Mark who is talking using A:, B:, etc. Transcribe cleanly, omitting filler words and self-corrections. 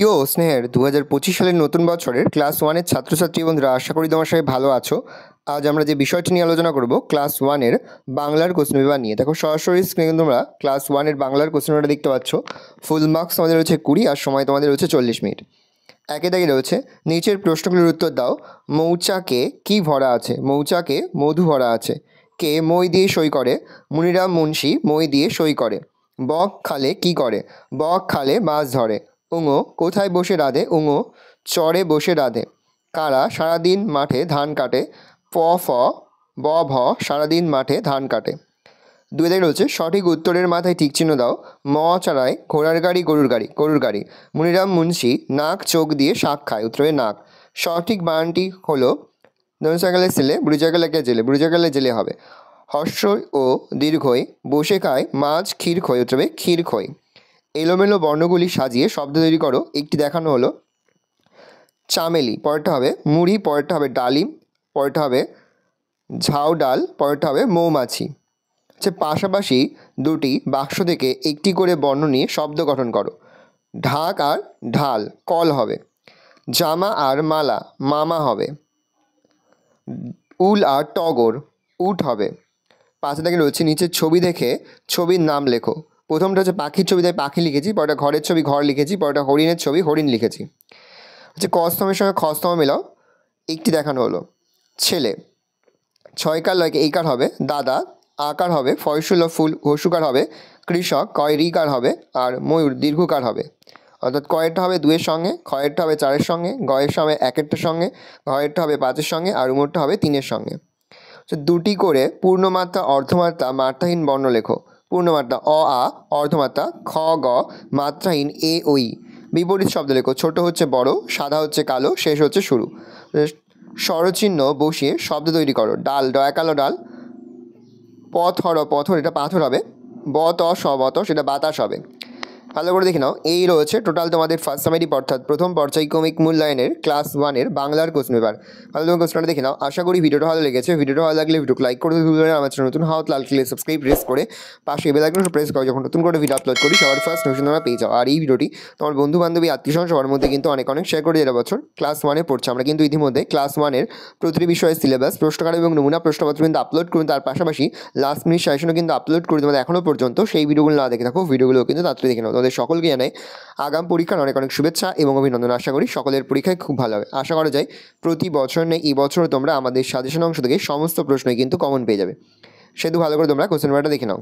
A: প্রিয় স্নেহের 2025 সালের নতুন বছরের ক্লাস ওয়ানের ছাত্রছাত্রী বন্ধুরা, আশা করি তোমার সবাই ভালো আছো। আজ আমরা যে বিষয়টি নিয়ে আলোচনা করব ক্লাস ওয়ানের বাংলার কোশ্চেন পেপার নিয়ে। দেখো সরাসরি স্ক্রিনে তোমরা ক্লাস ওয়ানের বাংলার কোশ্চেন পেপারটা দেখতে পাচ্ছ। ফুল মার্কস তোমাদের রয়েছে 20 আর সময় তোমাদের রয়েছে 40 মিনিট। একে দাগে রয়েছে নিচের প্রশ্নগুলির উত্তর দাও। মৌচাকে কি ভরা আছে? মৌচাকে মধু ভরা আছে। কে মই দিয়ে সই করে? মুনিরাম মুন্সি মই দিয়ে সই করে। বক খালে কি করে? বক খালে মাছ ধরে। উঙো কোথায় বসে রাধে? উঙো চরে বসে রাধে। কারা সারাদিন মাঠে ধান কাটে? প ফ ব ভ সারাদিন মাঠে ধান কাটে। দুই দাগে রয়েছে সঠিক উত্তরের মাথায় টিক চিহ্ন দাও। ম চারায় ঘোড়ার গাড়ি গরুর গাড়ি গরুর গাড়ি। মুনিরাম মুন্সি নাক চোখ দিয়ে শাক খায়, উত্তরে নাক। সঠিক বানানটি হলো ধনুষাকালে ছেলে বুড়িজাকালে জেলে, বুড়িজাকালে জেলে হবে। হর্ষ ও দীর্ঘই বসে খায় মাছ ক্ষীর খই, উত্তরে ক্ষীর খই। এলোমেলো বর্ণগুলি সাজিয়ে শব্দ তৈরি করো। একটি দেখানো হলো চামেলি, পরেরটা হবে মুড়ি, পরেরটা হবে ডালিম, পরেরটা হবে ঝাউ ডাল, পরেরটা হবে মৌমাছি। পাশাপাশি দুটি বাক্স থেকে একটি করে বর্ণ নিয়ে শব্দ গঠন করো। ঢাক আর ঢাল কল হবে। জামা আর মালা মামা হবে। উল আর টগর উট হবে। পাশে থেকে রয়েছে নিচের ছবি দেখে ছবির নাম লেখো। প্রথমটা হচ্ছে পাখির ছবি, তাই পাখি লিখেছি। পরেরটা ঘরের ছবি ঘর লিখেছি। পরেরটা হরিণের ছবি হরিণ লিখেছি। কস্তমের সঙ্গে খস্তম মেলাও। একটি দেখানো হলো ছেলে, ছয়কার লয়কে এইকার হবে। দাদা আকার হবে। ফয়সুল ও ফুল হসুকার হবে। কৃষক কয় রিকার হবে। আর ময়ূর দীর্ঘকার হবে। অর্থাৎ কয়েরটা হবে 2-এর সঙ্গে, খয়েরটা হবে 4-এর সঙ্গে, গয়ের হবে 1-এরটার সঙ্গে, ঘয়েরটা হবে 5-এর সঙ্গে, আর উমরটা হবে 3-এর সঙ্গে। দুটি করে পূর্ণমাত্রা অর্ধমাত্রা মাত্রাহীন বর্ণ লেখো। পূর্ণমাত্রা অ আ, অর্ধমাত্রা খ গ, মাত্রাহীন এ ওই। বিপরীত শব্দ লেখো। ছোট হচ্ছে বড়, সাদা হচ্ছে কালো, শেষ হচ্ছে শুরু। স্বরচিহ্ন বসিয়ে শব্দ তৈরি করো। ডাল ডয়াকালো ডাল। পথর পথর এটা পাথর হবে। বতস বতস এটা বাতাস হবে। ভালো করে দেখে নাও। এই রয়েছে টোটাল তোমাদের ফার্স্ট সামেটিভ অর্থাৎ প্রথম পর্যায়ক্রমিক মূল্যায়নের ক্লাস ওয়ানের বাংলার কোশ্চেন পেপার। ভালো করে কোশ্চেনটা দেখে নাও। আশা করি ভিডিওটা ভালো লেগেছে। ভিডিওটা ভালো লাগলে ভিডিওকে লাইক করে দিতে, আমার চ্যানেল নতুন হাত লাল ক্লিক সাবস্ক্রাইব প্রেস করে পাশে বেল আইকনটা প্রেস করো, যখন নতুন করে ভিডিও আপলোড করি সবার ফার্স্ট নোটিফিকেশন তোমরা পেয়ে যাও। আর এই ভিডিওটি তোমার বন্ধু বান্ধবী আত্মীয়স্বজন সবার মধ্যে কিন্তু অনেক শেয়ার করে যেটা বছর ক্লাস ওয়ানে পড়ছে। আমরা কিন্তু ইতিমধ্যে ক্লাস ওয়ানের প্রতিটি বিষয়ের সিলেবাস, প্রশ্নকার এবং নমুনা প্রশ্নপত্র কিন্তু আপলোড করুন। তার পাশাপাশি লাস্ট মিনিট সাজেশনও কিন্তু আপলোড করে তোমাদের এখনও পর্যন্ত সেই ভিডিওগুলো না দেখে থাকো, ভিডিওগুলো কিন্তু তাড়াতাড়ি দেখে নাও। তোমাদের সকলকে জানাই আগাম পরীক্ষার অনেক অনেক শুভেচ্ছা এবং অভিনন্দন। আশা করি সকলের পরীক্ষায় খুব ভালো হবে। আশা করা যায় প্রতি বছর নেই এই বছরও তোমরা আমাদের সাজেশন অংশ থেকে সমস্ত প্রশ্নই কিন্তু কমন পেয়ে যাবে। সেহেতু ভালো করে তোমরা কোশ্চেন পেপারটা দেখে নাও।